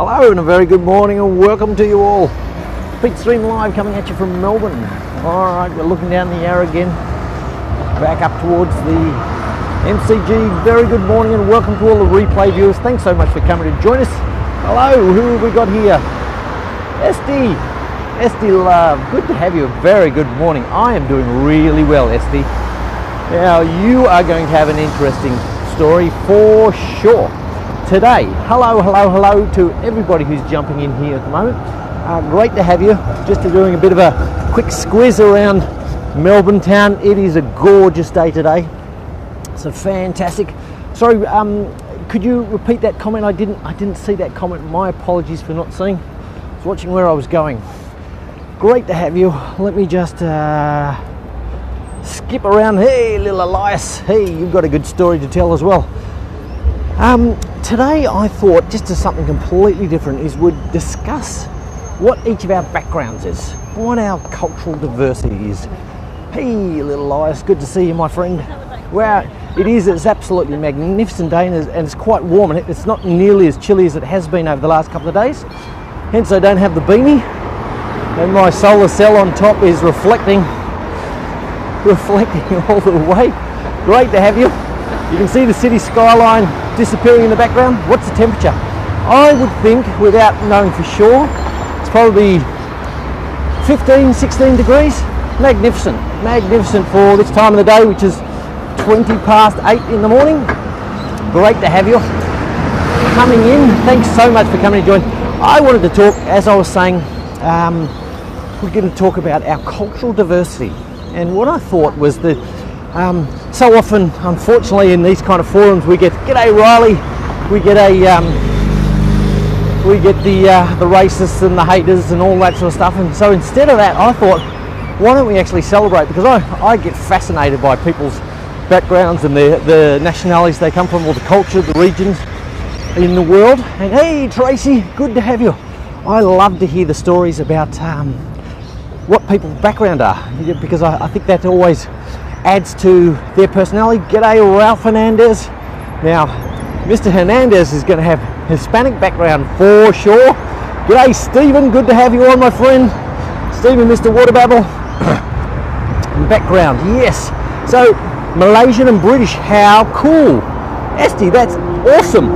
Hello and a very good morning and welcome to you all. Pete Stream Live coming at you from Melbourne. Alright, we're looking down the Yarra again, back up towards the MCG. Very good morning and welcome to all the replay viewers. Thanks so much for coming to join us. Hello, who have we got here? Esty Love, good to have you. A very good morning. I am doing really well, Esty. Now you are going to have an interesting story for sure. Today, hello to everybody who's jumping in here at the moment. Great to have you. Just doing a bit of a quick squiz around Melbourne town. It is a gorgeous day today. So fantastic. Sorry, could you repeat that comment? I didn't see that comment. My apologies for not seeing. I was watching where I was going. Great to have you. Let me just skip around. Hey, little Elias. Hey, you've got a good story to tell as well. Today I thought just to something completely different is we'd discuss what each of our backgrounds is, what our cultural diversity is. Hey little Elias, good to see you my friend. Wow, it's absolutely magnificent day and it's quite warm and it's not nearly as chilly as it has been over the last couple of days. Hence I don't have the beanie and my solar cell on top is reflecting all the way. Great to have you. You can see the city skyline disappearing in the background. What's the temperature? I would think, without knowing for sure, it's probably 15, 16 degrees. Magnificent for this time of the day, which is 20 past 8 in the morning. Great to have you coming in. Thanks so much for coming to join. I wanted to talk, as I was saying, we're going to talk about our cultural diversity. And what I thought was that so often, unfortunately, in these kind of forums, we get "G'day Riley," we get the racists and the haters and all that sort of stuff. And so instead of that, I thought, why don't we actually celebrate? Because I get fascinated by people's backgrounds and the nationalities they come from, or the culture, the regions in the world. And hey, Tracy, good to have you. I love to hear the stories about what people's background are, because I think that always adds to their personality. G'day Ralph Hernandez. Now Mr. Hernandez is going to have Hispanic background for sure. G'day Stephen, good to have you on my friend. Stephen, Mr. Waterbabble. Background, yes. So Malaysian and British, how cool. Esty, that's awesome.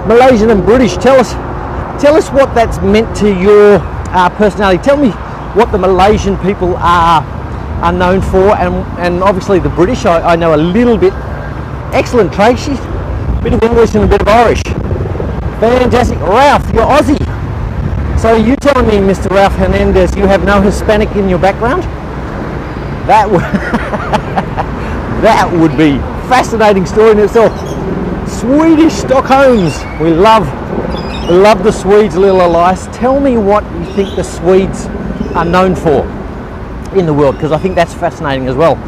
Malaysian and British, tell us what that's meant to your personality. Tell me what the Malaysian people are known for, and obviously the British I know a little bit. Excellent, Tracy. A bit of English and a bit of Irish. Fantastic. Ralph, you're Aussie. So you telling me, Mr. Ralph Hernandez, you have no Hispanic in your background? That would be fascinating story in itself. Swedish Stockholms. We love the Swedes, little Elias. Tell me what you think the Swedes are known for in the world, because I think that's fascinating as well.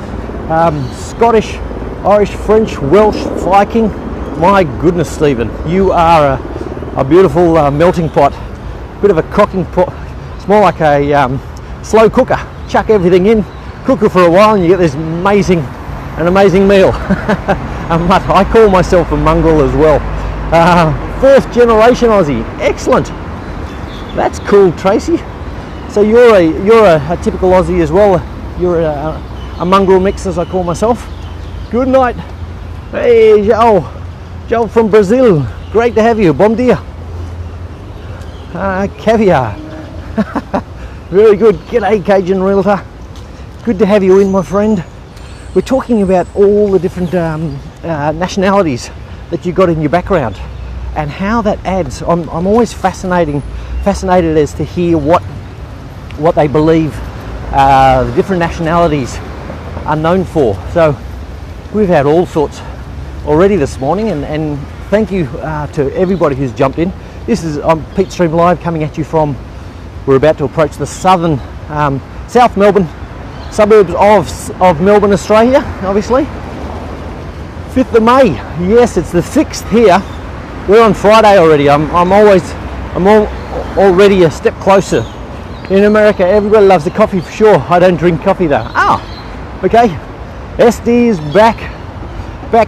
Scottish, Irish, French, Welsh, Viking. My goodness, Stephen, you are a beautiful melting pot, bit of a cooking pot. It's more like a slow cooker. Chuck everything in, cook it for a while, and you get this amazing meal. I call myself a mongrel as well. Fourth generation Aussie. Excellent. That's cool, Tracy. So you're a typical Aussie as well. You're a mongrel mix, as I call myself. Good night. Hey, Joel from Brazil. Great to have you. Bom dia. Caviar. Very good. G'day, Cajun Realtor. Good to have you in, my friend. We're talking about all the different nationalities that you got in your background and how that adds. I'm always fascinated as to hear what they believe the different nationalities are known for. So we've had all sorts already this morning, and thank you to everybody who's jumped in. This is Pete Stream Live coming at you from, we're about to approach the southern South Melbourne suburbs of Melbourne, Australia, obviously. 5th of May, yes, it's the 6th here. We're on Friday already. I'm already a step closer. In America, everybody loves the coffee for sure. I don't drink coffee though. Okay. SD is back,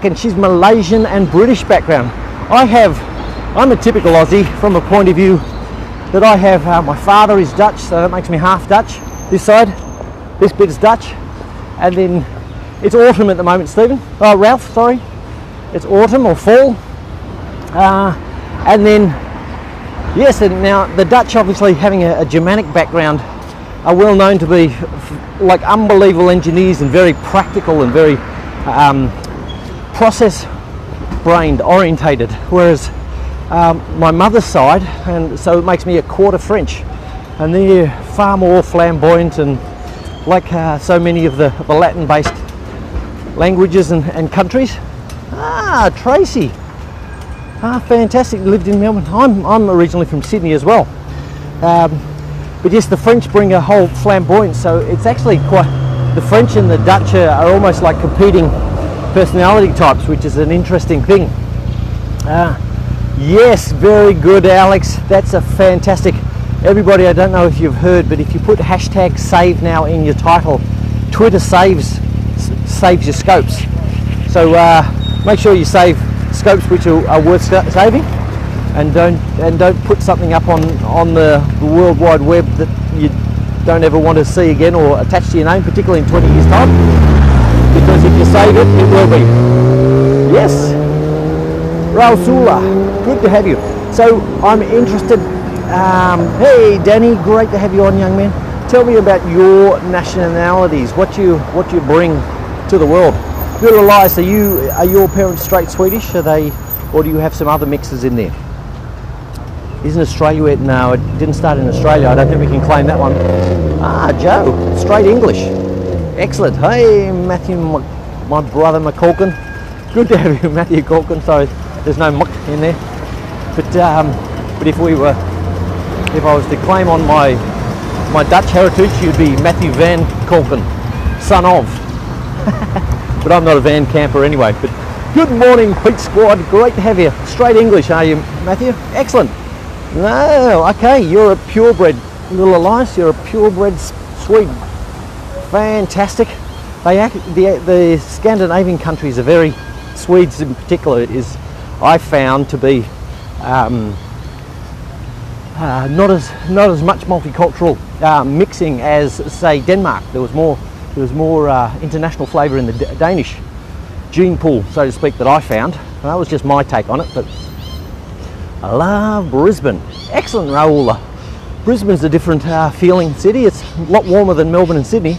and she's Malaysian and British background. I have I'm a typical Aussie from a point of view that I have, my father is Dutch, so that makes me half Dutch. This side, this bit is Dutch. And then it's autumn at the moment, Stephen. Oh, Ralph, sorry. It's autumn or fall. And then, yes, and now the Dutch, obviously having a Germanic background, are well known to be like unbelievable engineers and very practical and very process-brained, orientated. Whereas my mother's side, and so it makes me a quarter French, and they're far more flamboyant and like so many of the Latin-based languages and countries. Tracy. Fantastic. Lived in Melbourne. I'm originally from Sydney as well. But yes, the French bring a whole flamboyance, so it's actually quite, the French and the Dutch are almost like competing personality types, which is an interesting thing. Yes, very good, Alex. That's a fantastic, everybody, I don't know if you've heard, but if you put hashtag save now in your title, Twitter saves your scopes. So make sure you save scopes which are worth saving, and don't put something up on the World Wide Web that you don't ever want to see again or attach to your name, particularly in 20 years time, because if you save it, it will be. Yes, Rausula, good to have you. So I'm interested, hey Danny, great to have you on, young man. Tell me about your nationalities, what you bring to the world. Little Elias, are your parents straight Swedish? Are they, or do you have some other mixes in there? Isn't Australia? No, it didn't start in Australia. I don't think we can claim that one. Joe, straight English. Excellent. Hey, Matthew, my brother McCulkin. Good to have you, Matthew Culkin. Sorry, there's no muck in there. But if I was to claim on my Dutch heritage, you'd be Matthew Van Culkin, son of. But I'm not a van camper anyway. But good morning, Pete Squad. Great to have you. Straight English, are you, Matthew? Excellent. No, okay, you're a purebred, little Elias. You're a purebred Swede. Fantastic. The Scandinavian countries are very, Swedes in particular, is I found to be not as much multicultural mixing as say Denmark. There was more international flavour in the Danish gene pool, so to speak, that I found. And that was just my take on it, but I love Brisbane. Excellent, Raoula. Brisbane's a different feeling city. It's a lot warmer than Melbourne and Sydney.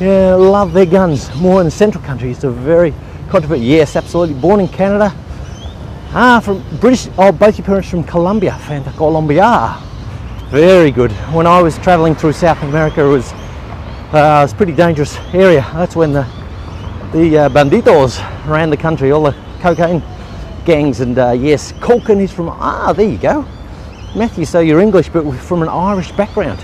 Yeah, love their guns. More in the central country. It's a very controversial. Yes, absolutely. Born in Canada. From British. Oh, both your parents from Colombia. Colombia. Very good. When I was travelling through South America, it was a pretty dangerous area. That's when the banditos ran the country, all the cocaine gangs. And yes, Culkin is from, there you go. Matthew, so you're English, but from an Irish background.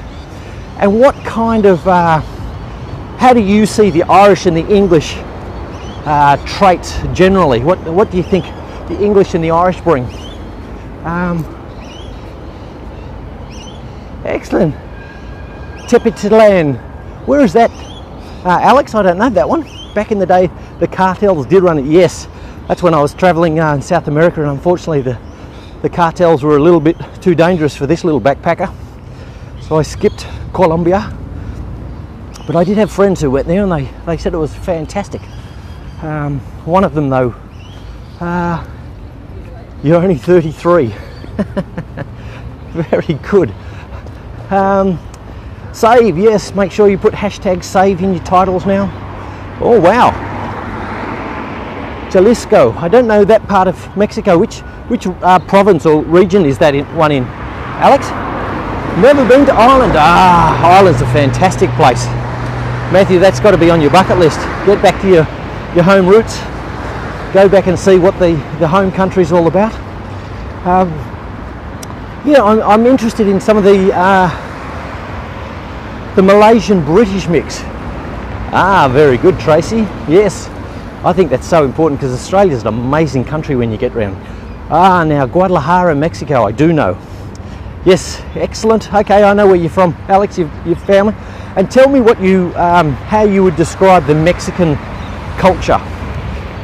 And what kind of, how do you see the Irish and the English traits generally? What do you think the English and the Irish bring? Excellent. Tepitilan. Where is that? Alex, I don't know that one. Back in the day, the cartels did run it. Yes, that's when I was travelling in South America, and unfortunately the cartels were a little bit too dangerous for this little backpacker. So I skipped Colombia. But I did have friends who went there, and they said it was fantastic. One of them though, you're only 33. Very good. Save, yes, make sure you put hashtag save in your titles now. Oh wow. Jalisco, I don't know that part of Mexico. Which province or region is that one in? Alex? Never been to Ireland. Ireland's a fantastic place. Matthew, that's got to be on your bucket list. Get back to your home roots. Go back and see what the home country is all about. Yeah, I'm interested in some of the Malaysian-British mix. Very good, Tracy. Yes, I think that's so important because Australia's an amazing country when you get round. Now Guadalajara, Mexico, I do know. Yes, excellent. Okay, I know where you're from, Alex, your family. And tell me what you, how you would describe the Mexican culture.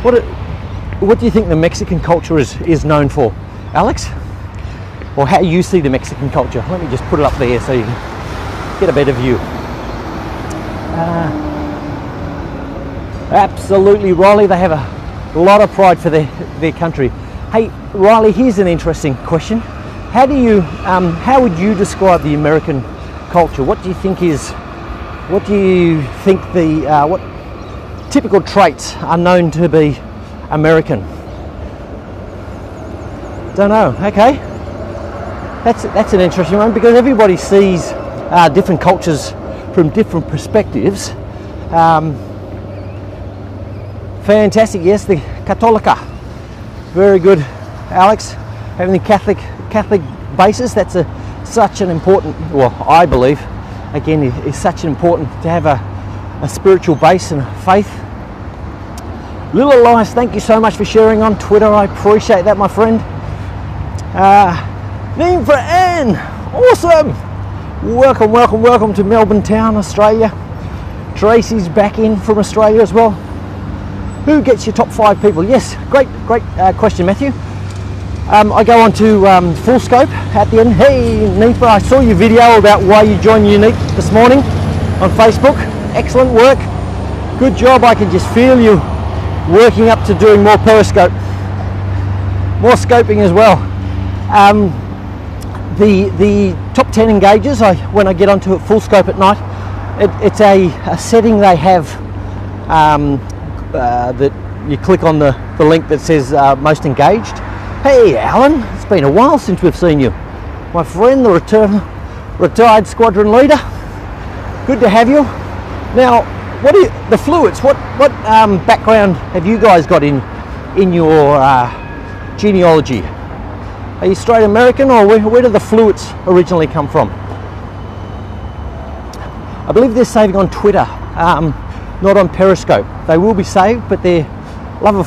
What do you think the Mexican culture is known for, Alex? or how you see the Mexican culture. Let me just put it up there so you can get a better view. Absolutely, Riley, they have a lot of pride for their country. Hey, Riley, here's an interesting question. How would you describe the American culture? What do you think what typical traits are known to be American? Don't know. Okay, that's an interesting one, because everybody sees different cultures from different perspectives. Fantastic. Yes, the Católica. Very good, Alex. Having the Catholic basis, that's such an important, well, I believe, again, is such an important to have a spiritual base and a faith. Little Elias, thank you so much for sharing on Twitter. I appreciate that, my friend. Name for Anne. Awesome. Welcome to Melbourne town, Australia. Tracy's back in from Australia as well. Who gets your top 5 people? Yes, great question, Matthew. I go on to Full Scope at the end. Hey, Nifa, I saw your video about why you joined Unique this morning on Facebook. Excellent work. Good job. I can just feel you working up to doing more Periscope. More scoping as well. The top 10 engages, when I get onto Full Scope at night, it's a setting they have that you click on the link that says most engaged. Hey Alan, it's been a while since we've seen you. My friend, the retired squadron leader. Good to have you. Now, what are the fluids? What background have you guys got in your genealogy? Are you straight American, or where do the fluids originally come from? I believe they're saving on Twitter, not on Periscope. They will be saved, but they're love of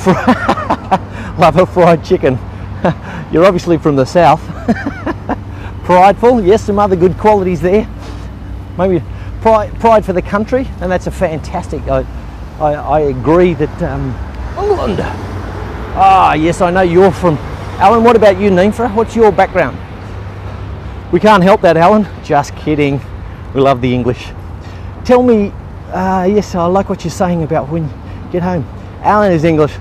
fried chicken. You're obviously from the south. Prideful, yes, some other good qualities there. Maybe pride for the country, and that's a fantastic. I agree that England. Yes, I know you're from. Alan, what about you, Ninfa? What's your background? We can't help that, Alan. Just kidding. We love the English. Tell me. Yes, I like what you're saying about when you get home. Alan is English.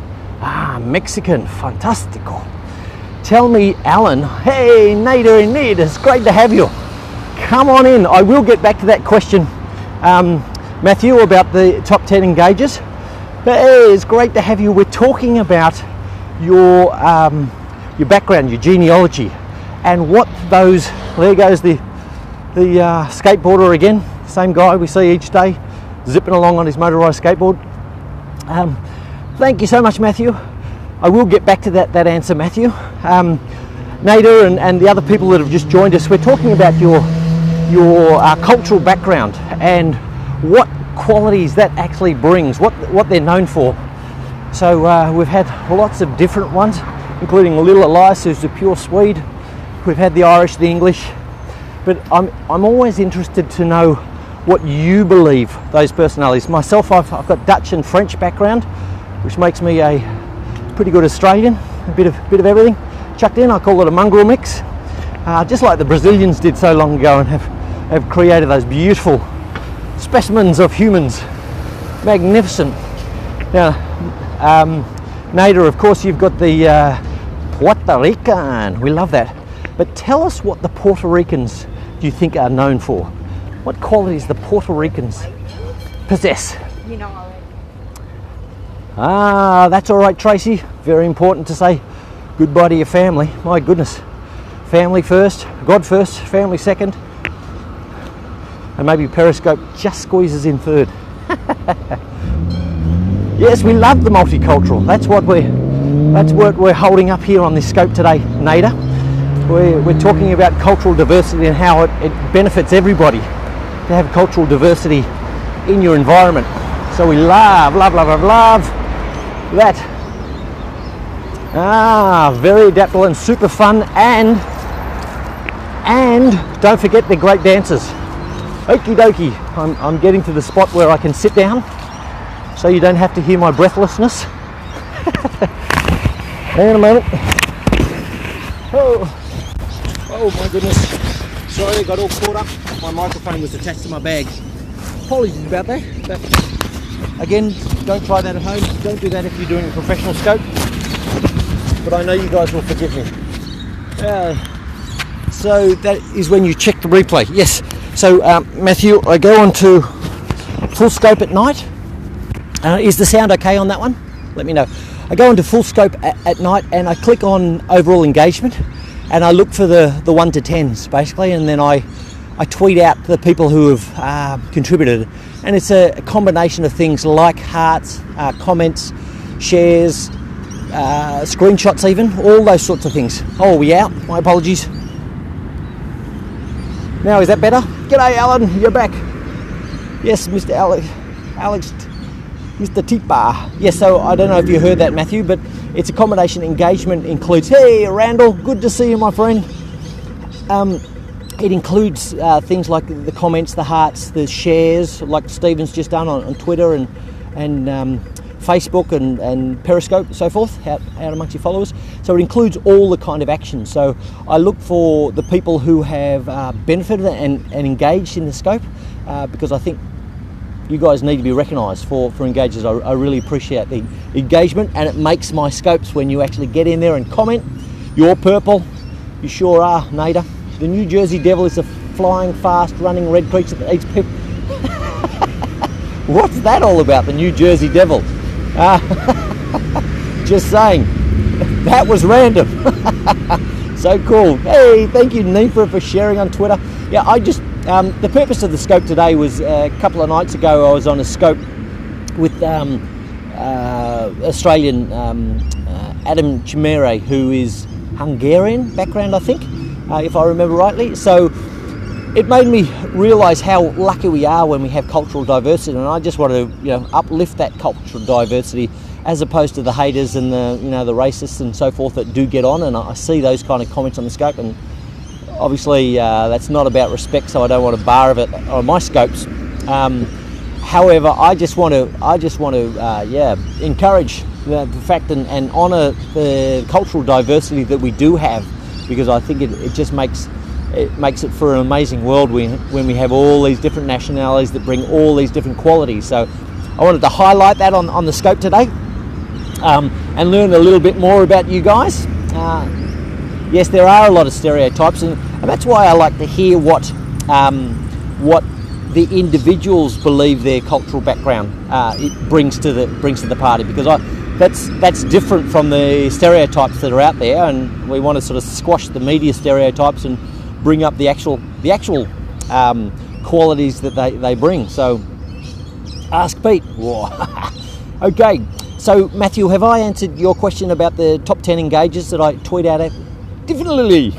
Mexican, fantastico. Tell me, Alan. Hey, Nader and Ned, it's great to have you. Come on in. I will get back to that question, Matthew, about the top 10 engages. But hey, it's great to have you. We're talking about your background, your genealogy, and what those. There goes the skateboarder again. Same guy we see each day, zipping along on his motorised skateboard. Thank you so much, Matthew. I will get back to that answer, Matthew. Nader and the other people that have just joined us, we're talking about your cultural background and what qualities that actually brings, what they're known for. So we've had lots of different ones, including Little Elias, who's a pure Swede. We've had the Irish, the English, but I'm always interested to know what you believe those personalities. Myself, I've got Dutch and French background, which makes me a pretty good Australian, a bit of everything chucked in. I call it a mongrel mix, just like the Brazilians did so long ago and have created those beautiful specimens of humans. Magnificent. Now, Nader, of course, you've got the Puerto Rican. We love that. But tell us what the Puerto Ricans do you think are known for? What qualities the Puerto Ricans possess? You know already. That's all right, Tracy. Very important to say goodbye to your family. My goodness. Family first, God first, family second. And maybe Periscope just squeezes in third. Yes, we love the multicultural. That's what we're holding up here on this scope today, Nader. We're talking about cultural diversity and how it benefits everybody to have cultural diversity in your environment. So we love that. Very adaptable and super fun, and don't forget they're great dancers. Okie dokie, I'm getting to the spot where I can sit down so you don't have to hear my breathlessness. Hang on a moment. Oh my goodness. Sorry, I got all caught up. My microphone was attached to my bag. Apologies about that. But again, don't try that at home. Don't do that if you're doing a professional scope. But I know you guys will forgive me. So that is when you check the replay. Yes. So Matthew, I go on to full scope at night. Is the sound okay on that one? Let me know. I go into full scope at night and I click on overall engagement and I look for the 1 to 10s basically, and then I tweet out the people who have contributed, and it's a combination of things like hearts, comments, shares, screenshots even, all those sorts of things. Oh, are we out? My apologies. Now, is that better? G'day Alan, you're back. Yes, Mr. Alex, Mr. Tipa. Yes, so I don't know if you heard that, Matthew, but it's a combination. Engagement includes, hey Randall, good to see you, my friend. It includes things like the comments, the hearts, the shares, like Stephen's just done on Twitter and Facebook and Periscope and so forth, out amongst your followers. So it includes all the kind of actions. So I look for the people who have benefited and engaged in the scope, because I think you guys need to be recognised for engagers. I really appreciate the engagement, and it makes my scopes when you actually get in there and comment. You're purple, you sure are, Nader. The New Jersey Devil is a flying, fast running red creature that eats people. What's that all about, the New Jersey Devil? Just saying, that was random. So cool. Hey, thank you Nifa for sharing on Twitter. Yeah, I just, the purpose of the scope today was a couple of nights ago I was on a scope with Australian Adam Chimere, who is Hungarian background, I think, if I remember rightly. So it made me realise how lucky we are when we have cultural diversity, and I just want to, uplift that cultural diversity, as opposed to the haters and the, the racists and so forth that do get on. And I see those kind of comments on the scope, and obviously that's not about respect, so I don't want a bar of it on my scopes. However, I just want to encourage the fact and honour the cultural diversity that we do have, because I think it just makes it for an amazing world when we have all these different nationalities that bring all these different qualities. So I wanted to highlight that on the scope today, and learn a little bit more about you guys. Yes, there are a lot of stereotypes, and that's why I like to hear what the individuals believe their cultural background it brings to the party, because that's different from the stereotypes that are out there, and we want to sort of squash the media stereotypes and bring up the actual qualities that they bring. So ask Pete. Okay, so Matthew, have I answered your question about the top 10 engagers that I tweet out at? Definitely.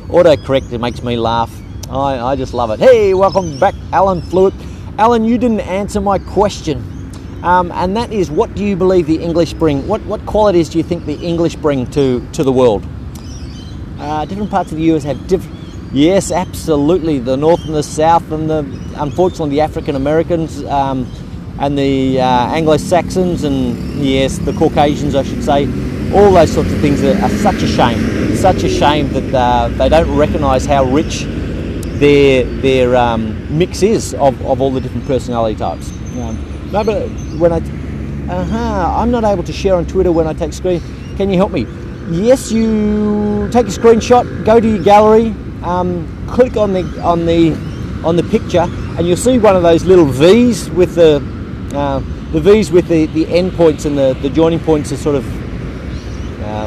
Autocorrect, it makes me laugh. I just love it. Hey, welcome back, Alan Fluid. Alan, you didn't answer my question, and that is, what do you believe the English bring? What qualities do you think the English bring to the world? Different parts of the US have different. Yes, absolutely. The North and the South, and unfortunately the African Americans, and the Anglo-Saxons, and yes, the Caucasians, I should say. All those sorts of things are such a shame. It's such a shame that they don't recognise how rich their mix is of all the different personality types. No, but when I'm not able to share on Twitter when I take screen. Can you help me? Yes, you take a screenshot, go to your gallery, click on the picture, and you'll see one of those little V's with the V's with the end points, and the joining points are sort of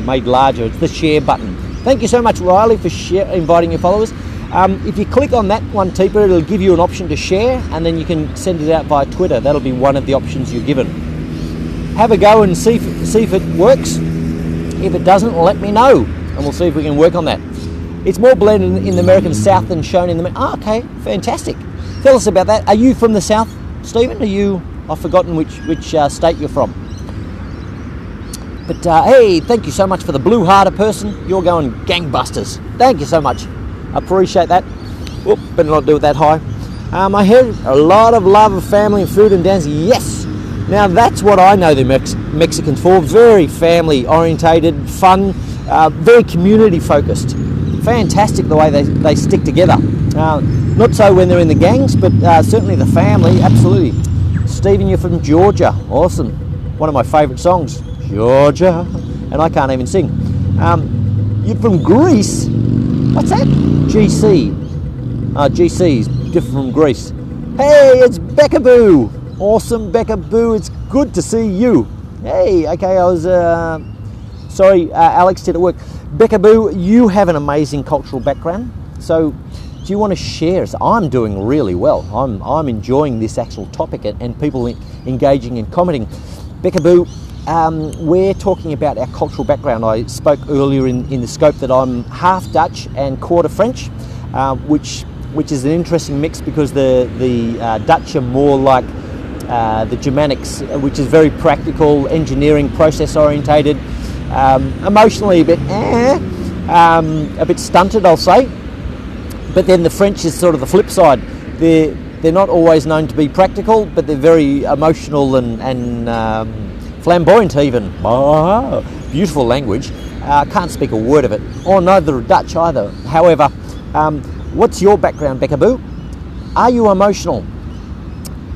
made larger. It's the share button. Thank you so much, Riley, for inviting your followers. If you click on that one, Teeper, it'll give you an option to share, and then you can send it out via Twitter. That'll be one of the options you're given. Have a go and see if it works. If it doesn't, let me know, and we'll see if we can work on that. It's more blended in the American South than shown in the... okay, fantastic. Tell us about that. Are you from the South, Stephen? I've forgotten which state you're from. But hey, thank you so much for the blue-hearted person. You're going gangbusters. Thank you so much. I appreciate that. Whoop, better not do it that high. I heard a lot of love of family and food and dancing. Yes! Now that's what I know the Mexicans for. Very family orientated, fun, very community focused. fantastic the way they stick together. Not so when they're in the gangs, but certainly the family, absolutely. Stephen, you're from Georgia. Awesome. One of my favourite songs, Georgia. And I can't even sing. You're from Greece. What's that? GC. GC is different from Greece. Hey, it's Becca Boo. Awesome, Becca Boo. It's good to see you. Hey, okay, I was... sorry, Alex did it work. Becca Boo, you have an amazing cultural background. So, do you want to share? So I'm doing really well. I'm enjoying this actual topic and people engaging and commenting. Becca Boo, we're talking about our cultural background. I spoke earlier in the scope that I'm half Dutch and quarter French, which is an interesting mix because the Dutch are more like the Germanics, which is very practical, engineering, process orientated, emotionally a bit stunted, I'll say. But then the French is sort of the flip side. They're not always known to be practical, but they're very emotional and flamboyant even. Oh, beautiful language. Can't speak a word of it. Or neither are Dutch either. However, what's your background, Becca Boo? Are you emotional?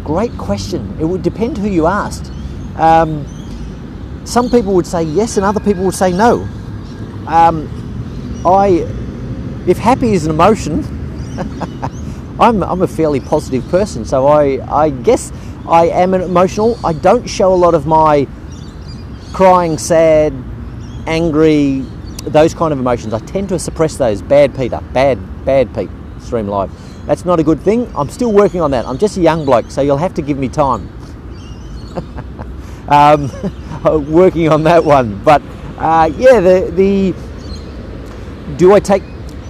Great question. It would depend who you asked. Some people would say yes and other people would say no. If happy is an emotion, I'm a fairly positive person, so I guess I am emotional. I don't show a lot of my crying, sad, angry, those kind of emotions. I tend to suppress those. Bad Peter, bad Pete, stream live. That's not a good thing. I'm still working on that. I'm just a young bloke, so you'll have to give me time. Working on that one, but yeah,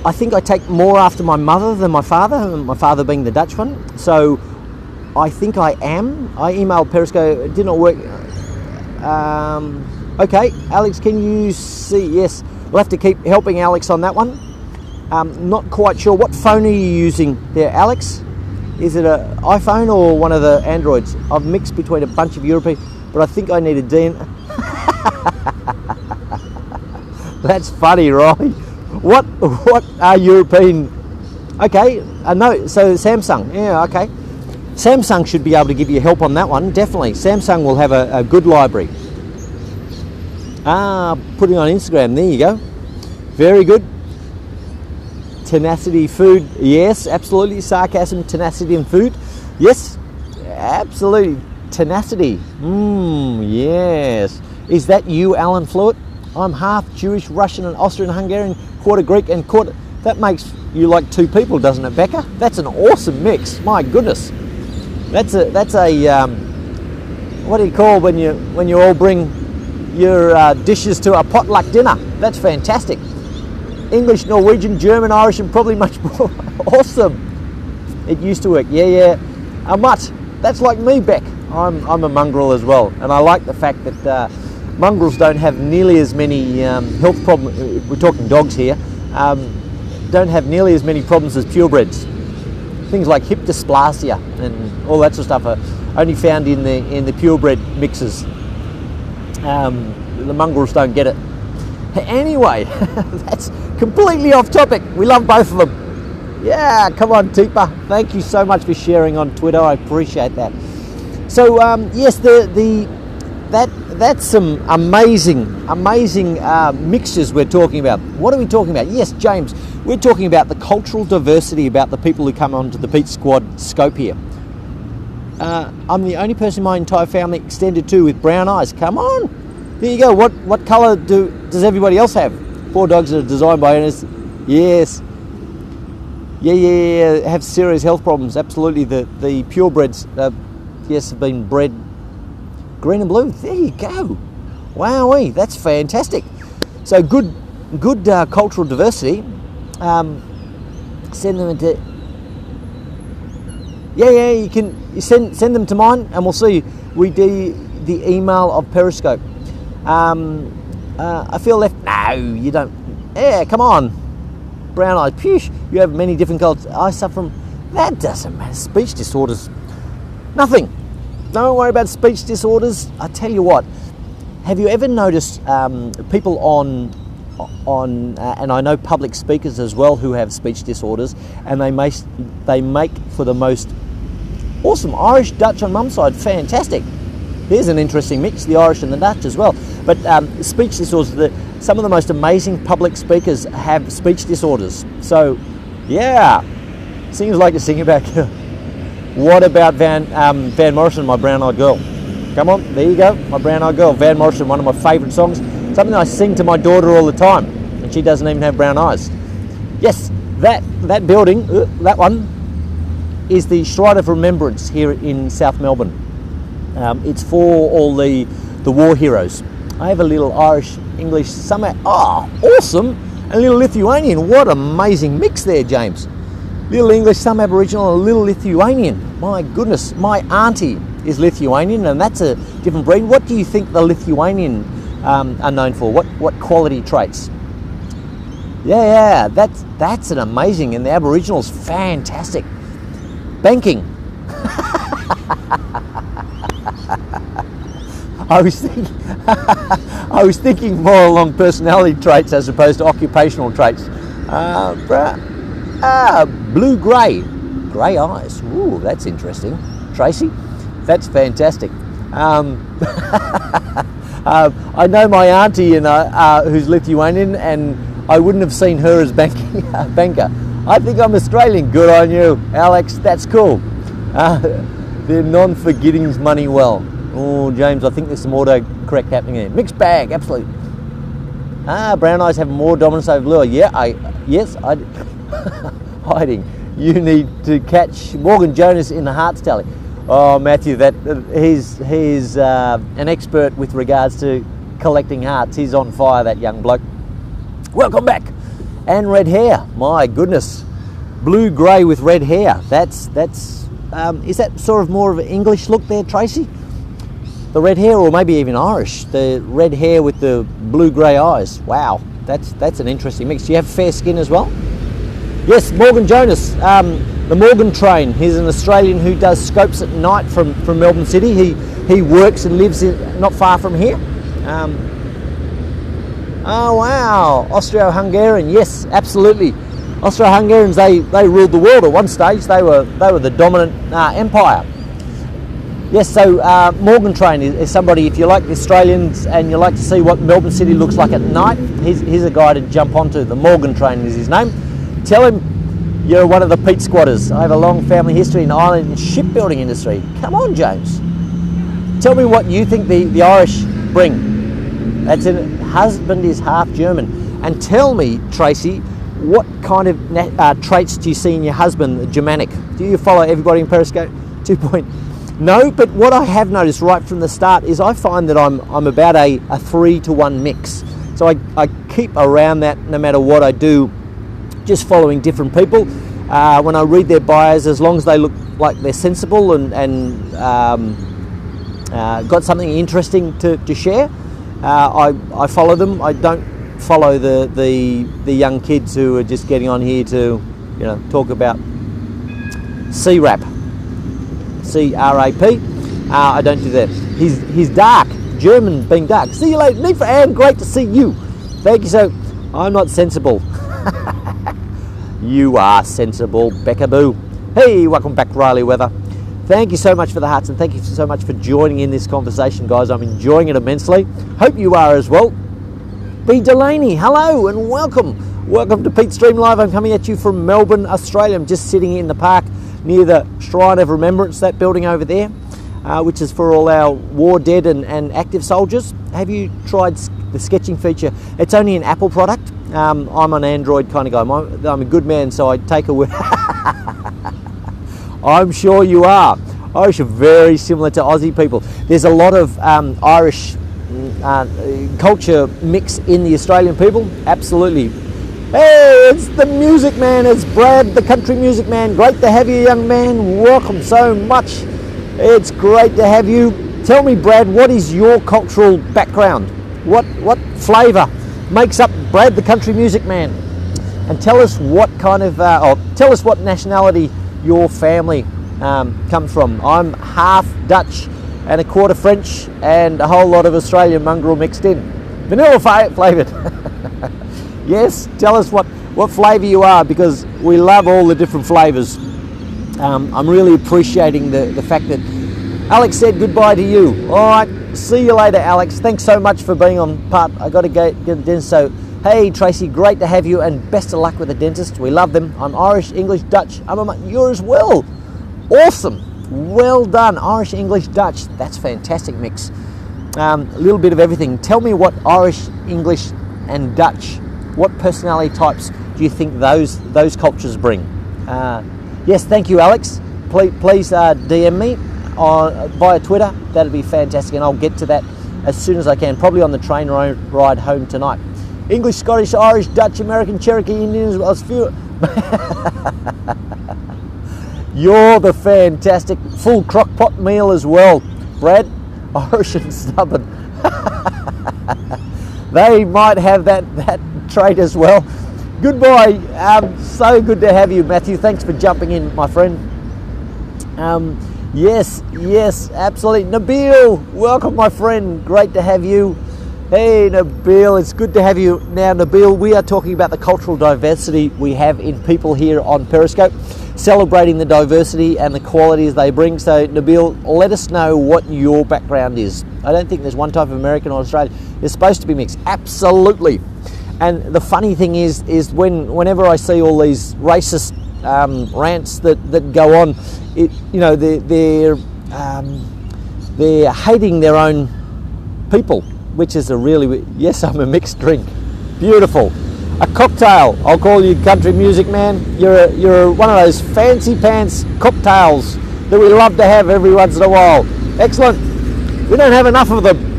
I think I take more after my mother than my father being the Dutch one. So I think I am. I emailed Periscope, it did not work. Okay, Alex, can you see? Yes, we'll have to keep helping Alex on that one. Not quite sure. What phone are you using there, Alex? Is it an iPhone or one of the Androids? I've mixed between a bunch of European, but I think I need a DN. That's funny, right? What are European? Okay, no, so Samsung, yeah, okay. Samsung should be able to give you help on that one, definitely. Samsung will have a good library. Putting on Instagram, there you go. Very good. Tenacity food, yes, absolutely. Sarcasm, tenacity and food, yes, absolutely. Tenacity, yes. Is that you, Alan Fluitt? I'm half Jewish, Russian and Austrian, Hungarian, quarter Greek and quarter... That makes you like two people, doesn't it, Becca? That's an awesome mix. My goodness. That's a what do you call when you all bring your dishes to a potluck dinner? That's fantastic. English, Norwegian, German, Irish, and probably much more. Awesome. It used to work. Yeah. A mutt. That's like me, Beck. I'm a mongrel as well, and I like the fact that mongrels don't have nearly as many health problems. We're talking dogs here. Don't have nearly as many problems as purebreds. Things like hip dysplasia and all that sort of stuff are only found in the purebred mixes. The mongrels don't get it. Anyway, that's completely off topic. We love both of them. Yeah, come on, Teepa. Thank you so much for sharing on Twitter. I appreciate that. So yes, that's some amazing mixtures we're talking about. What are we talking about? Yes, James, we're talking about the cultural diversity about the people who come onto the Pete Squad scope here. I'm the only person in my entire family extended to with brown eyes. Come on, there you go. What colour does everybody else have? 4 dogs that are designed by owners. Yes. Yeah, have serious health problems. Absolutely. The purebreds, yes, have been bred green and blue. There you go. Wowee, that's fantastic. So good cultural diversity. Send them into. Yeah, you can send them to mine, and we'll see. We do the email of Periscope. I feel left. No, you don't. Yeah, come on. Brown eyes. Phew, you have many different colours. I suffer from. That doesn't matter. Speech disorders. Nothing. Don't worry about speech disorders. I tell you what. Have you ever noticed people on and I know public speakers as well who have speech disorders, and they make for the most awesome Irish Dutch on mum's side. Fantastic. There's an interesting mix, the Irish and the Dutch as well. But speech disorders, some of the most amazing public speakers have speech disorders. So, yeah, seems like to sing about. What about Van Morrison, My Brown-Eyed Girl? Come on, there you go, My Brown-Eyed Girl. Van Morrison, one of my favourite songs. Something I sing to my daughter all the time, and she doesn't even have brown eyes. Yes, that building, that one, is the Shrine of Remembrance here in South Melbourne. It's for all the war heroes. I have a little Irish, English, somewhere. Oh, awesome! And a little Lithuanian. What amazing mix there, James. Little English, some Aboriginal, and a little Lithuanian. My goodness, my auntie is Lithuanian, and that's a different breed. What do you think the Lithuanian are known for? What quality traits? Yeah, that's an amazing, and the Aboriginals, fantastic. Banking. I was thinking more along personality traits as opposed to occupational traits. Blue-grey, grey eyes. Ooh, that's interesting. Tracy, that's fantastic. I know my auntie who's Lithuanian, and I wouldn't have seen her as banker. I think I'm Australian. Good on you, Alex. That's cool. They're non-forgetting's money well. Oh, James, I think there's some auto-correct happening there. Mixed bag, absolutely. Brown eyes have more dominance over blue. Yeah, hiding. You need to catch Morgan Jonas in the hearts tally. Oh, Matthew, he's an expert with regards to collecting hearts. He's on fire, that young bloke. Welcome back. And red hair. My goodness, blue-grey with red hair. That's is that sort of more of an English look there, Tracy? The red hair, or maybe even Irish. The red hair with the blue-grey eyes. Wow, that's an interesting mix. Do you have fair skin as well? Yes, Morgan Jonas, the Morgan train. He's an Australian who does scopes at night from Melbourne City. He works and lives not far from here. Oh wow, Austro-Hungarian. Yes, absolutely. Austro-Hungarians, they ruled the world at one stage. They were the dominant empire. Yes, so Morgan train is somebody, if you like the Australians and you like to see what Melbourne City looks like at night, he's a guy to jump onto. The Morgan train is his name. Tell him you're one of the peat squatters. I have a long family history in the island and shipbuilding industry. Come on, James. Tell me what you think the Irish bring. That's it. Husband is half German. And tell me, Tracy, what kind of traits do you see in your husband, Germanic? Do you follow everybody in Periscope? 2 point. No, but what I have noticed right from the start is I find that I'm about a 3-to-1 mix. So I keep around that no matter what I do, just following different people. When I read their bios, as long as they look like they're sensible and got something interesting to share, I follow them. I don't follow the young kids who are just getting on here to talk about C-rap. C-R-A-P. I don't do that. He's dark. German being dark. See you later. Need for Anne. Great to see you. Thank you. So I'm not sensible. You are sensible, Beckaboo. Hey, welcome back, Riley Weather. Thank you so much for the hearts, and thank you so much for joining in this conversation, guys. I'm enjoying it immensely. Hope you are as well. B. Delaney, hello and welcome. Welcome to Pete Stream Live. I'm coming at you from Melbourne, Australia. I'm just sitting in the park near the Shrine of Remembrance, that building over there, which is for all our war dead and active soldiers. Have you tried the sketching feature? It's only an Apple product. I'm an Android kind of guy. I'm a good man, so I take a word. I'm sure you are. Irish are very similar to Aussie people. There's a lot of Irish culture mix in the Australian people. Absolutely. Hey, it's the music man. It's Brad, the country music man. Great to have you, young man. Welcome so much. It's great to have you. Tell me, Brad, what is your cultural background? What flavour makes up Brad, the country music man? And tell us what kind of, tell us what nationality your family comes from. I'm half Dutch and a quarter French and a whole lot of Australian mongrel mixed in. Vanilla flavoured. Yes, tell us what flavour you are, because we love all the different flavours. I'm really appreciating the fact that Alex said goodbye to you. All right, see you later, Alex. Thanks so much for being on part. I got to get a dentist. So, hey, Tracy, great to have you, and best of luck with the dentist. We love them. I'm Irish, English, Dutch. You're as well. Awesome. Well done. Irish, English, Dutch. That's fantastic mix. A little bit of everything. Tell me what Irish, English, and Dutch, what personality types do you think those cultures bring? Yes, thank you, Alex. Please DM me via Twitter. That'd be fantastic, and I'll get to that as soon as I can, probably on the train ride home tonight. English, Scottish, Irish, Dutch, American, Cherokee, Indian, as well as few. You're the fantastic full crock pot meal as well, Brad. Irish and stubborn. They might have that trait as well. Goodbye. So good to have you, Matthew. Thanks for jumping in, my friend. Yes, absolutely. Nabil, welcome, my friend. Great to have you. Hey, Nabil, it's good to have you. Now, Nabil, we are talking about the cultural diversity we have in people here on Periscope, celebrating the diversity and the qualities they bring. So, Nabil, let us know what your background is. I don't think there's one type of American or Australian. It's supposed to be mixed. Absolutely. And the funny thing is whenever I see all these racist rants that go on, they're hating their own people, which is yes, I'm a mixed drink. Beautiful. A cocktail. I'll call you country music man. You're one of those fancy pants cocktails that we love to have every once in a while. Excellent. We don't have enough of them.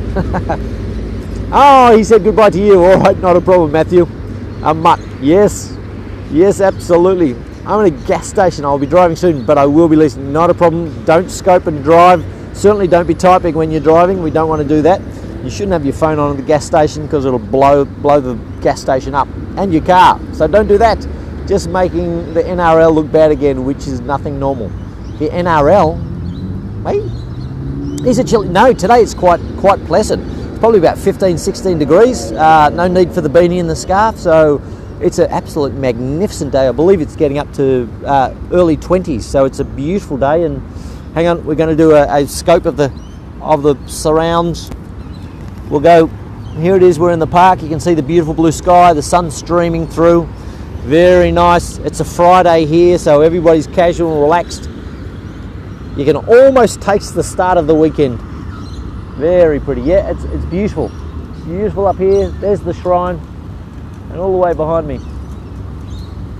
Oh, he said goodbye to you. All right, not a problem, Matthew. A mutt. Yes, absolutely. I'm at a gas station. I'll be driving soon, but I will be listening. Not a problem. Don't scope and drive. Certainly don't be typing when you're driving. We don't want to do that. You shouldn't have your phone on at the gas station, because it'll blow the gas station up and your car. So don't do that. Just making the NRL look bad again, which is nothing normal. The NRL, hey, is it chilly? No, today it's quite pleasant. It's probably about 15-16 degrees. No need for the beanie and the scarf. So it's an absolute magnificent day. I believe it's getting up to early 20s. So it's a beautiful day. And hang on, we're going to do a scope of the surrounds. We'll go, here it is, we're in the park. You can see the beautiful blue sky, the sun streaming through. Very nice. It's a Friday here, so everybody's casual and relaxed. You can almost taste the start of the weekend. Very pretty. Yeah, it's beautiful. Beautiful up here. There's the shrine, and all the way behind me.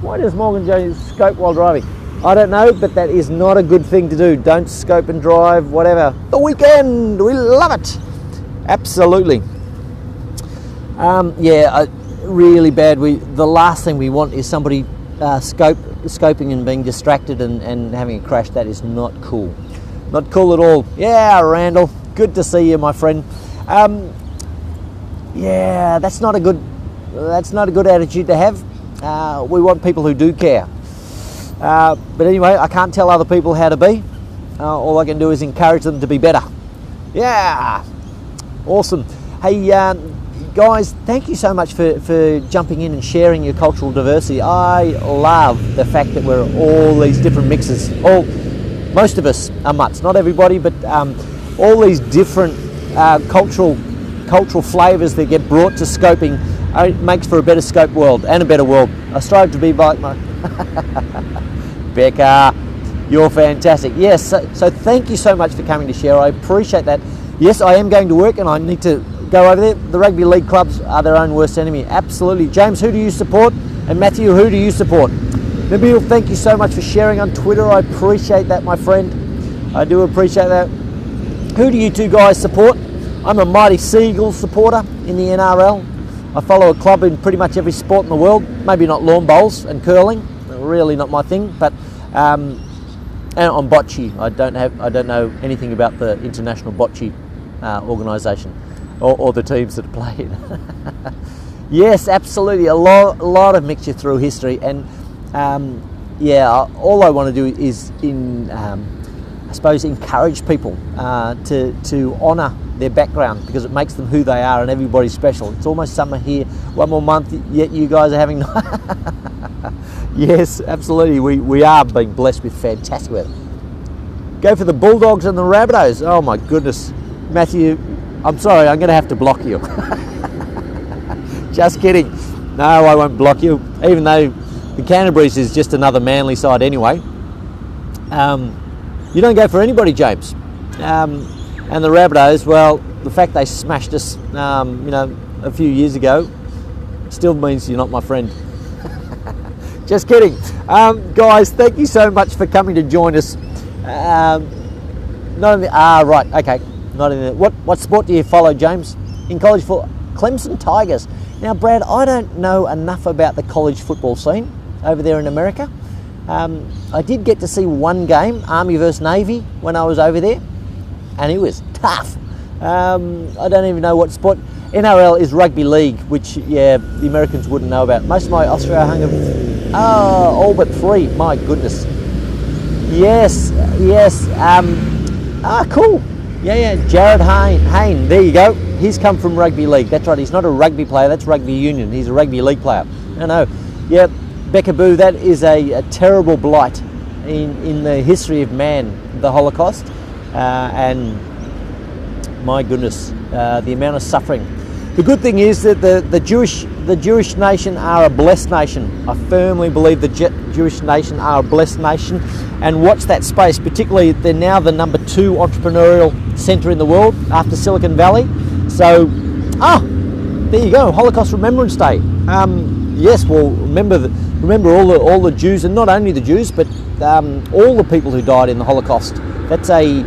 Why does Morgan Jones scope while driving? I don't know, but that is not a good thing to do. Don't scope and drive, whatever. The weekend, we love it. Absolutely. Really bad. The last thing we want is somebody scoping and being distracted and having a crash. That is not cool. Not cool at all. Yeah, Randall, good to see you, my friend. That's not a good attitude to have. We want people who do care. But anyway, I can't tell other people how to be. All I can do is encourage them to be better. Yeah. Awesome. Hey, guys, thank you so much for jumping in and sharing your cultural diversity. I love the fact that we're all these different mixes. Most of us are mutts, not everybody, but all these different cultural flavours that get brought to scoping makes for a better scope world and a better world. I strive to be like my Becca. You're fantastic. Yes, so thank you so much for coming to share. I appreciate that. Yes, I am going to work and I need to go over there. The rugby league clubs are their own worst enemy. Absolutely. James, who do you support? And Matthew, who do you support? Nabil, thank you so much for sharing on Twitter. I appreciate that, my friend. I do appreciate that. Who do you two guys support? I'm a Mighty Seagulls supporter in the NRL. I follow a club in pretty much every sport in the world. Maybe not lawn bowls and curling. Really not my thing. But and on bocce, I don't know anything about the international bocce organisation or the teams that play it. Yes, absolutely. A lot of mixture through history, and all I want to do is I suppose encourage people to honour their background, because it makes them who they are, and everybody's special. It's almost summer here. One more month, yet you guys are having... Yes, absolutely. We are being blessed with fantastic weather. Go for the Bulldogs and the Rabbitohs. Oh my goodness. Matthew, I'm sorry, I'm going to have to block you. Just kidding. No, I won't block you, even though the Canterbury's is just another Manly side anyway. You don't go for anybody, James. And the Rabbitohs, well, the fact they smashed us, a few years ago, still means you're not my friend. Just kidding. Guys, thank you so much for coming to join us. Not in the right, okay. Not in the what sport do you follow, James? In college football, Clemson Tigers. Now, Brad, I don't know enough about the college football scene over there in America. I did get to see one game, Army versus Navy, when I was over there, and it was tough. I don't even know what sport. NRL is rugby league, which, the Americans wouldn't know about. Most of my Australia-Hungary, all but 3, my goodness. Yes. Cool. Yeah, Jared Hayne, there you go. He's come from rugby league. That's right, he's not a rugby player, that's rugby union. He's a rugby league player. I know. Yeah, Beckaboo, that is a terrible blight in the history of man, the Holocaust. And my goodness, the amount of suffering. The good thing is that the Jewish nation are a blessed nation. I firmly believe the Jewish nation are a blessed nation, and watch that space. Particularly, they're now the number 2 entrepreneurial centre in the world after Silicon Valley. So, there you go, Holocaust Remembrance Day. Yes, well, remember all the Jews, and not only the Jews, but all the people who died in the Holocaust. That's a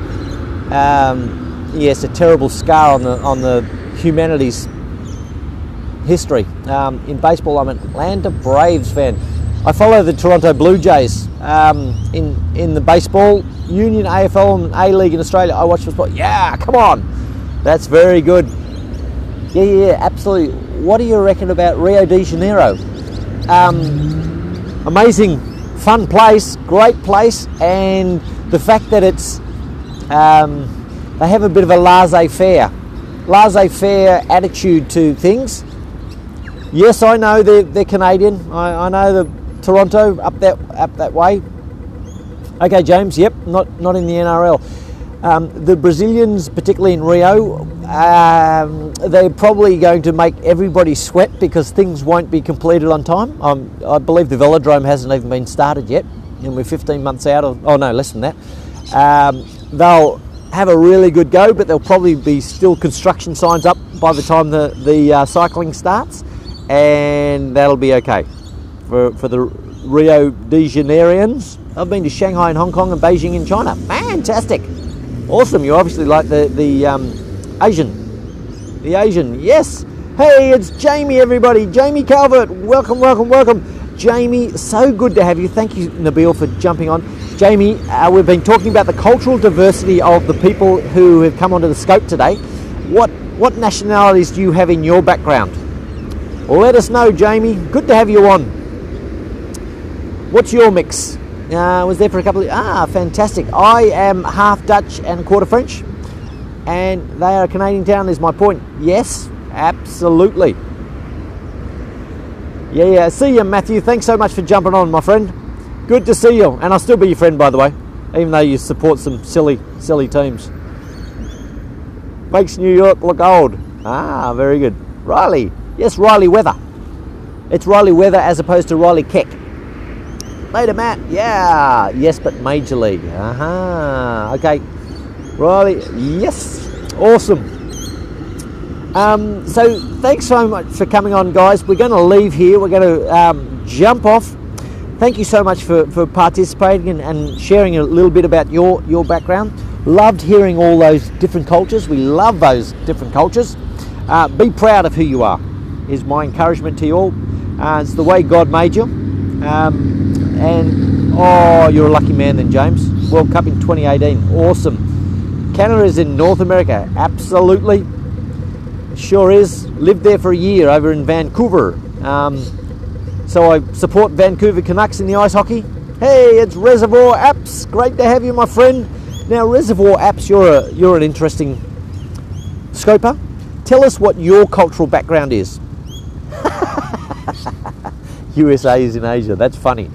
terrible scar on the humanity's history. In baseball, I'm an Atlanta Braves fan. I follow the Toronto Blue Jays. In the baseball union, AFL and A-League in Australia, I watch the sport. Yeah, come on. That's very good. Yeah, absolutely. What do you reckon about Rio de Janeiro? Amazing, fun place, great place, and the fact that it's they have a bit of a laissez-faire attitude to things. Yes, I know they're Canadian. I know the Toronto up that way. Okay, James. Yep, not in the NRL. The Brazilians, particularly in Rio, they're probably going to make everybody sweat because things won't be completed on time. I believe the velodrome hasn't even been started yet, and we're 15 months out of. Oh no, less than that. They'll have a really good go, but there'll probably be still construction signs up by the time the cycling starts, and that'll be okay for the Rio de Janeiroans. I've been to Shanghai and Hong Kong and Beijing in China. Fantastic, awesome. You obviously like the Asian. Yes. Hey, it's Jamie, everybody. Jamie Calvert. Welcome. Jamie, so good to have you. Thank you, Nabil, for jumping on. Jamie, we've been talking about the cultural diversity of the people who have come onto the scope today. What nationalities do you have in your background? Well, let us know, Jamie. Good to have you on. What's your mix? Was there for a couple of... fantastic. I am half Dutch and quarter French, and they are a Canadian town, is my point. Yes, absolutely. Yeah. See you, Matthew. Thanks so much for jumping on, my friend. Good to see you, and I'll still be your friend, by the way, even though you support some silly teams. Makes New York look old. Very good. Riley. Yes, Riley Weather. It's Riley Weather as opposed to Riley Keck. Later, Matt. Yeah. Yes, but Major League. Okay. Riley. Yes. Awesome. So thanks so much for coming on, guys. We're going to leave here. We're going to jump off. Thank you so much for participating and sharing a little bit about your background. Loved hearing all those different cultures. We love those different cultures. Be proud of who you are, is my encouragement to you all. It's the way God made you. You're a lucky man then, James. World Cup in 2018. Awesome. Canada is in North America. Absolutely. Sure is. Lived there for a year over in Vancouver. So I support Vancouver Canucks in the ice hockey. Hey, it's Reservoir Apps. Great to have you, my friend. Now, Reservoir Apps, you're an interesting Scoper, tell us what your cultural background is. USA is in Asia, that's funny.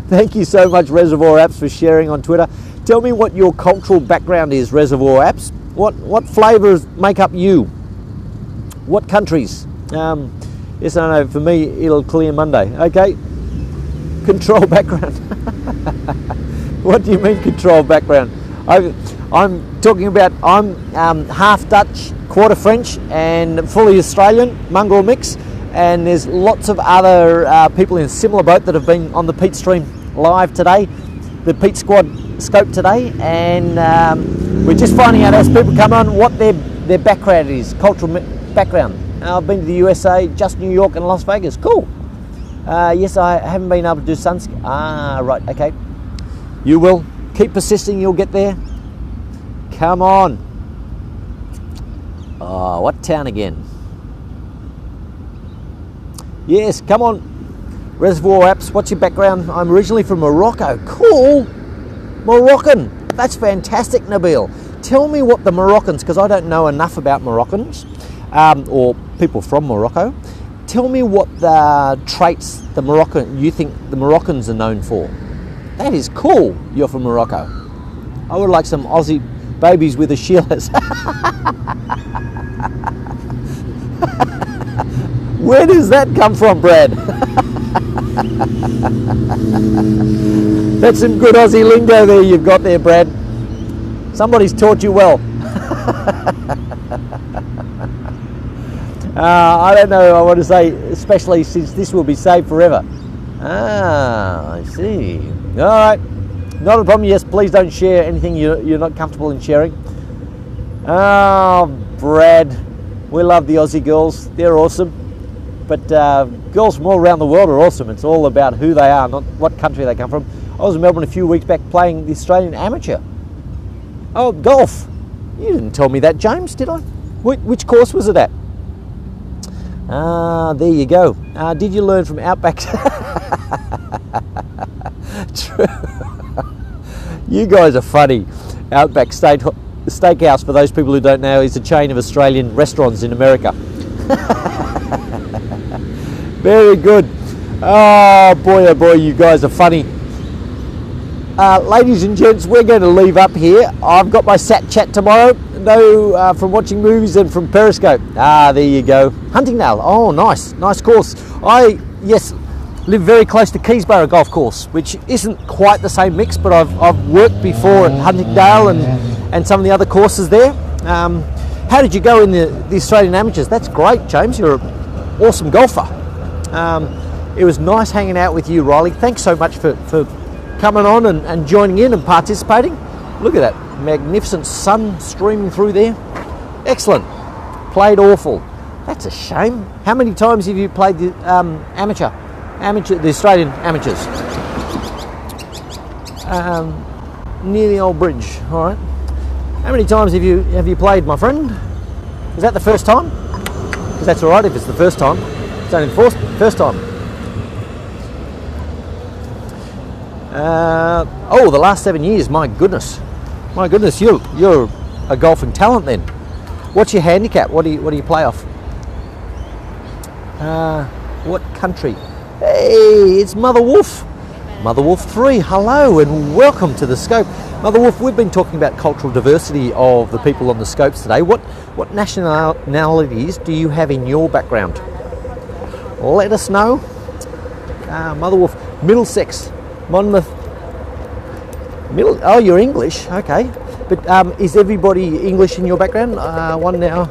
Thank you so much, Reservoir Apps, for sharing on Twitter. Tell me what your cultural background is, Reservoir Apps. What flavours make up you? What countries? Yes, I know, for me, it'll clear Monday. Okay, control background. What do you mean control background? I'm talking about, I'm half Dutch, quarter French, and fully Australian, mongrel mix. And there's lots of other people in a similar boat that have been on the Pete stream live today, the Pete Squad scope today, and we're just finding out as people come on what their background is, cultural background. I've been to the USA, just New York and Las Vegas. Cool. Yes, I haven't been able to do sunski. Right, okay. You will. Keep persisting, you'll get there. Come on. Oh, what town again? Yes, come on. Reservoir Apps, what's your background? I'm originally from Morocco. Cool. Moroccan. That's fantastic, Nabil. Tell me what the Moroccans, because I don't know enough about Moroccans, or people from Morocco. Tell me what the traits you think the Moroccans are known for. That is cool, you're from Morocco. I would like some Aussie babies with the Sheilas. Where does that come from, Brad? That's some good Aussie lingo there you've got there, Brad. Somebody's taught you well. I don't know, I want to say, especially since this will be saved forever. I see. All right, not a problem. Yes, please don't share anything you're not comfortable in sharing. Oh, Brad, we love the Aussie girls. They're awesome. But girls from all around the world are awesome. It's all about who they are, not what country they come from. I was in Melbourne a few weeks back playing the Australian Amateur. Oh, golf. You didn't tell me that, James, did I? Which course was it at? There you go. Did you learn from Outback? True. You guys are funny. Outback Steakhouse, for those people who don't know, is a chain of Australian restaurants in America. Very good. Oh boy, you guys are funny. Ladies and gents, we're going to leave up here. I've got my sat chat tomorrow. No, from watching movies and from Periscope. There you go. Huntingdale. Oh, nice course. I live very close to Keysborough Golf Course, which isn't quite the same mix, but I've worked before at Huntingdale and some of the other courses there. How did you go in the Australian Amateurs? That's great, James. You're an awesome golfer. It was nice hanging out with you, Riley. Thanks so much for coming on and joining in and participating. Look at that magnificent sun streaming through there. Excellent. Played awful. That's a shame. How many times have you played the the Australian Amateurs? Near the old bridge. All right. How many times have you played, my friend? Is that the first time? Because that's all right if it's the first time. It's only the first time. The last 7 years. My goodness, you're a golfing talent then. What's your handicap? What do you play off? What country? Hey, it's Mother Wolf. Mother Wolf 3, hello and welcome to the Scope. Mother Wolf, we've been talking about cultural diversity of the people on the Scopes today. What nationalities do you have in your background? Let us know. Mother Wolf, Middlesex, Monmouth. Oh, you're English, okay. But is everybody English in your background? One now,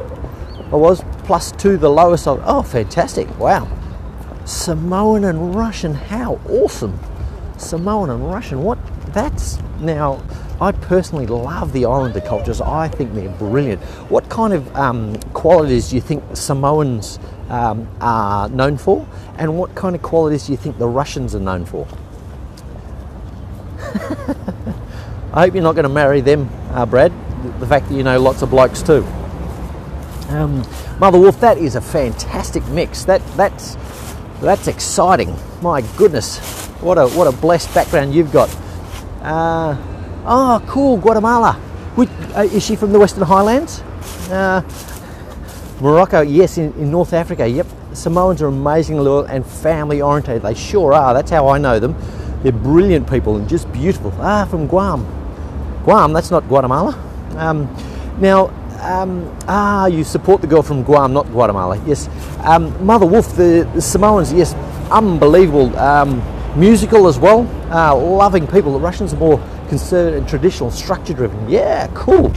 I was, +2 the lowest of, oh, fantastic, wow. Samoan and Russian, how awesome. Samoan and Russian, now, I personally love the Islander cultures. I think they're brilliant. What kind of qualities do you think Samoans are known for? And what kind of qualities do you think the Russians are known for? I hope you're not going to marry them, Brad. The fact that you know lots of blokes too. Mother Wolf, that is a fantastic mix. That's exciting. My goodness, what a blessed background you've got. Oh, cool, Guatemala. Is she from the Western Highlands? Morocco, yes, in North Africa, yep. Samoans are amazingly loyal and family orientated. They sure are. That's how I know them. They're brilliant people and just beautiful. From Guam. Guam, that's not Guatemala. You support the girl from Guam, not Guatemala. Yes. Mother Wolf, the Samoans, yes, unbelievable. Musical as well. Loving people. The Russians are more conservative and traditional, structure driven. Yeah, cool.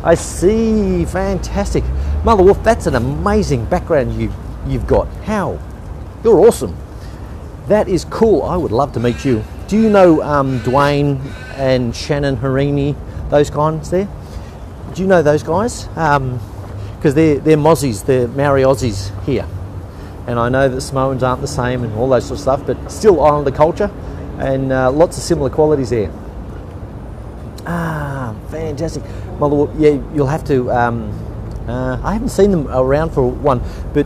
I see. Fantastic. Mother Wolf, that's an amazing background you've got. How? You're awesome. That is cool. I would love to meet you. Do you know Dwayne and Shannon Harini, those guys there? Do you know those guys? Because they're Mozzies, they're Maori Aussies here. And I know that Samoans aren't the same and all those sort of stuff, but still Islander culture and lots of similar qualities there. Fantastic. Mother Wolf, yeah, you'll have to... I haven't seen them around for one, but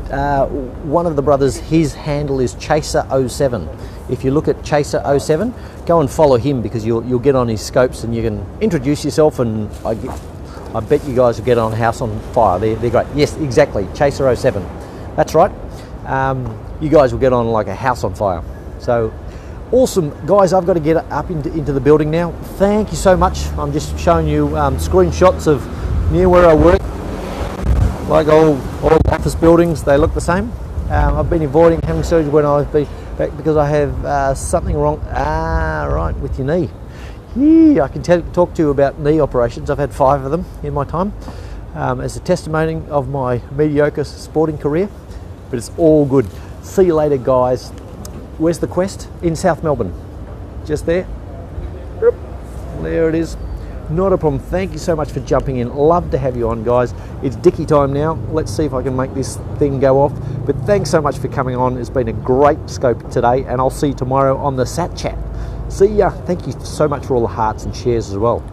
one of the brothers, his handle is Chaser07. If you look at Chaser07, go and follow him because you'll get on his scopes and you can introduce yourself, and I bet you guys will get on House on Fire. They're great. Yes, exactly, Chaser07. That's right. You guys will get on like a house on fire. So awesome, guys. I've got to get up into the building now. Thank you so much. I'm just showing you screenshots of near where I work. Like all office buildings, they look the same. I've been avoiding having surgery when I've been back because I have something wrong. Right, with your knee. Yeah, I can talk to you about knee operations. I've had 5 of them in my time, as a testimony of my mediocre sporting career. But it's all good. See you later, guys. Where's the Quest? In South Melbourne. Just there. Yep. There it is. Not a problem. Thank you so much for jumping in. Love to have you on, guys. It's Dickie time now. Let's see if I can make this thing go off. But thanks so much for coming on. It's been a great scope today, and I'll see you tomorrow on the Sat Chat. See ya. Thank you so much for all the hearts and shares as well.